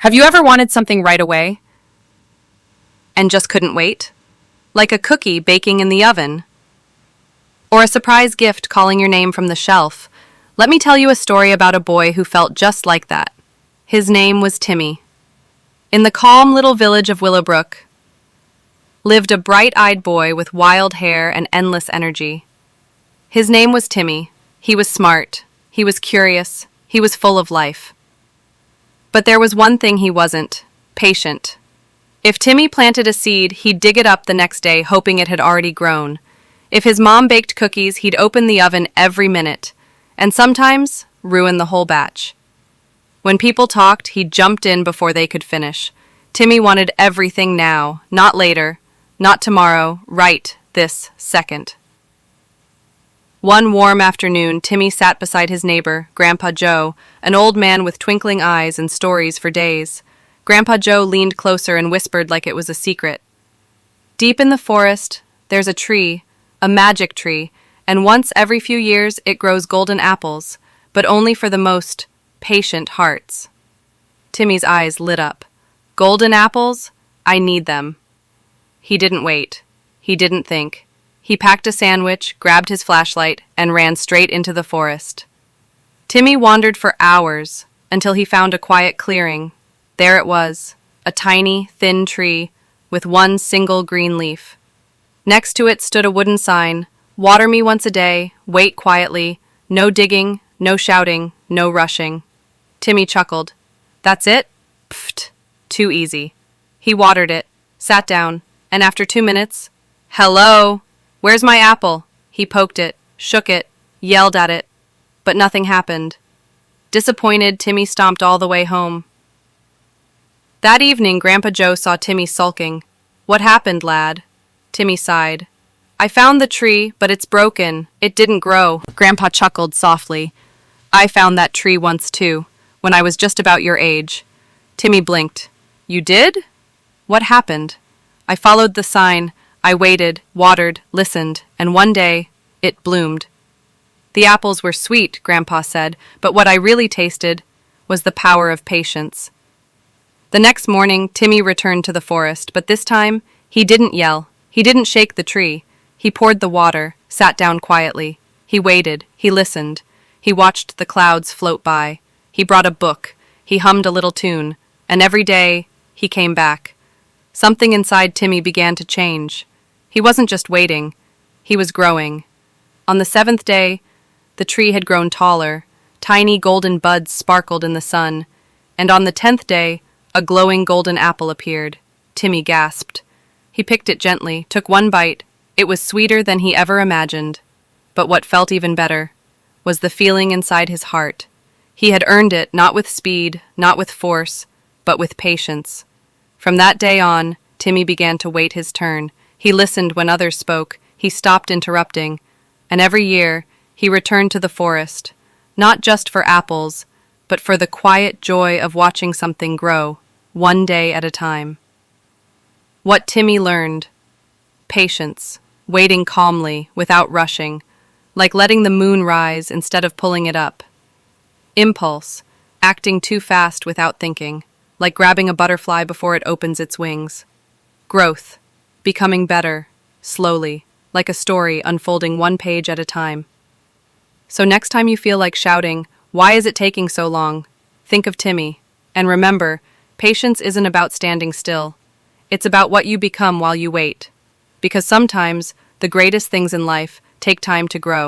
Have you ever wanted something right away and just couldn't wait? Like a cookie baking in the oven, or a surprise gift calling your name from the shelf. Let me tell you a story about a boy who felt just like that. His name was Timmy. In the calm little village of Willowbrook lived a bright-eyed boy with wild hair and endless energy. His name was Timmy. He was smart. He was curious. He was full of life. But there was one thing he wasn't: patient. If Timmy planted a seed, he'd dig it up the next day, hoping it had already grown. If his mom baked cookies, he'd open the oven every minute, and sometimes ruin the whole batch. When people talked, he jumped in before they could finish. Timmy wanted everything now, not later, not tomorrow, right this second. One warm afternoon, Timmy sat beside his neighbor, Grandpa Joe, an old man with twinkling eyes and stories for days. Grandpa Joe leaned closer and whispered like it was a secret. Deep in the forest, there's a tree, a magic tree, and once every few years it grows golden apples, but only for the most patient hearts. Timmy's eyes lit up. Golden apples? I need them. He didn't wait. He didn't think. He packed a sandwich, grabbed his flashlight, and ran straight into the forest. Timmy wandered for hours until he found a quiet clearing. There it was, a tiny, thin tree with one single green leaf. Next to it stood a wooden sign: "Water me once a day, wait quietly, no digging, no shouting, no rushing." Timmy chuckled. That's it? Pfft, too easy. He watered it, sat down, and after 2 minutes, "Hello? Where's my apple?" He poked it, shook it, yelled at it, but nothing happened. Disappointed, Timmy stomped all the way home. That evening, Grandpa Joe saw Timmy sulking. "What happened, lad?" Timmy sighed. "I found the tree, but it's broken. It didn't grow." Grandpa chuckled softly. "I found that tree once too, when I was just about your age." Timmy blinked. "You did? What happened?" "I followed the sign. I waited, watered, listened, and one day, it bloomed." "The apples were sweet," Grandpa said, "but what I really tasted was the power of patience." The next morning, Timmy returned to the forest, but this time, he didn't yell. He didn't shake the tree. He poured the water, sat down quietly. He waited. He listened. He watched the clouds float by. He brought a book. He hummed a little tune. And every day, he came back. Something inside Timmy began to change. He wasn't just waiting. He was growing. On the 7th day, the tree had grown taller. Tiny golden buds sparkled in the sun. And on the 10th day, a glowing golden apple appeared. Timmy gasped. He picked it gently, took one bite. It was sweeter than he ever imagined. But what felt even better was the feeling inside his heart. He had earned it, not with speed, not with force, but with patience. From that day on, Timmy began to wait his turn. He listened when others spoke. He stopped interrupting. And every year, he returned to the forest, not just for apples, but for the quiet joy of watching something grow, one day at a time. What Timmy learned: patience, waiting calmly, without rushing, like letting the moon rise instead of pulling it up. Impulse, acting too fast without thinking, like grabbing a butterfly before it opens its wings. Growth, becoming better, slowly, like a story unfolding one page at a time. So next time you feel like shouting, "Why is it taking so long?" think of Timmy. And remember, patience isn't about standing still. It's about what you become while you wait. Because sometimes, the greatest things in life take time to grow.